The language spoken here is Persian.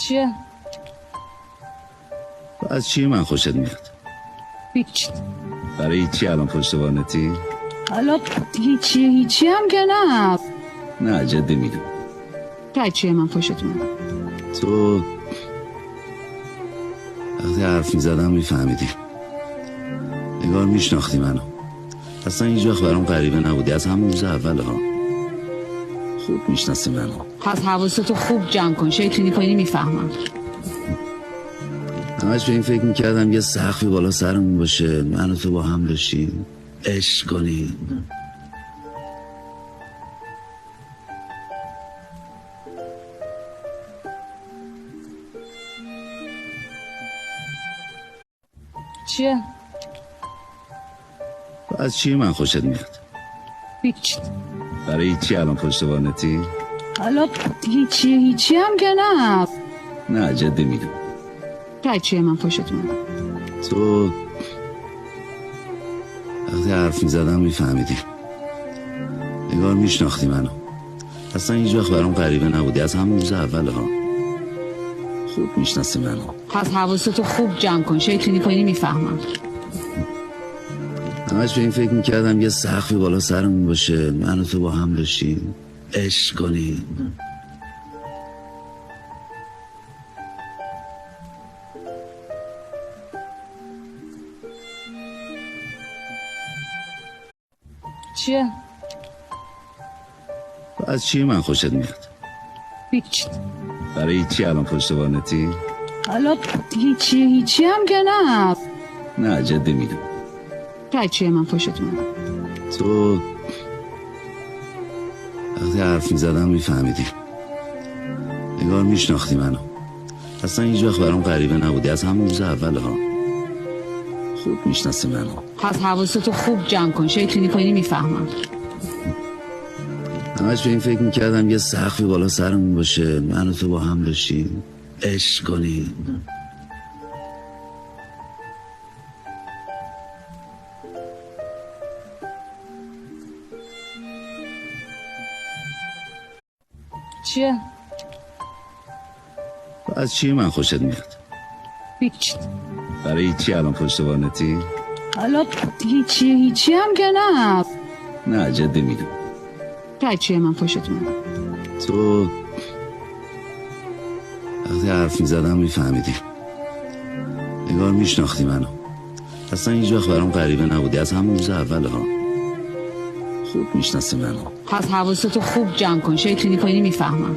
چیه؟ از چی من خوشت میاد؟ هیچ. برای چی الان پشت وانتی؟ حالا هیچی هم که نه. نه جدی میگم. که چیه من خوشت میاد؟ تو وقتی حرف میزدم میفهمیدی، انگار میشناختی منو. اصلا هیچ وقت برام غریبه نبودی، از همون روز اول ها. خوب میشناسی منو. پس حواستو خوب جمع کن، شیطونی کنی میفهمم. همش به این فکر میکردم یه سقفی بالا سرمون باشه، من و تو با هم باشیم، عشق کنیم. چیه؟ از چی من خوشت میاد؟ هیچ. برای چی الان پشت وانتی؟ حالا هیچی هم که نه. نه جدی میگم. که چیه من خوشت میاد؟ تو وقتی حرف میزدم میفهمیدی، انگار میشناختی منو. اصلا هیچ وقت برام غریبه نبودی، از همون روز اول ها. خوب میشناسی منو. پس حواستو خوب جمع کن، شیطونی کنی میفهمم. همش به این فکر میکردم یه سقفی بالا سرمون باشه، من و تو با هم باشیم، عشق کنیم. چیه؟ از چی من خوشت میاد؟ هیچ. برای چی الان پشت وانتی؟ حالا هیچی هم که نه. نه جدی میگم. که چیه من خوشت میاد؟ تو وقتی حرف میزدم میفهمیدی، انگار میشناختی منو. اصلا هیچ وقت برام غریبه نبودی، از همون روز اول ها. خوب میشناسی منو. پس حواستو خوب جمع کن، شیطونی کنی میفهمم. همش به این فکر میکردم یه سقفی بالا سرمون باشه، من و تو با هم باشیم، عشق کنیم. چیه؟ از چی من خوشت میاد؟ هیچ. برای چی الان پشت وانتی؟ حالا هیچی هم که نه. نه جدی میگم. که چیه من خوشت میاد؟ تو وقتی حرف میزدم میفهمیدی، انگار میشناختی منو. اصلا هیچ وقت برام غریبه نبودی، از همون روز اول ها. خوب میشناسی منو. پس حواستو خوب جمع کن، شیطونی کنی میفهمم.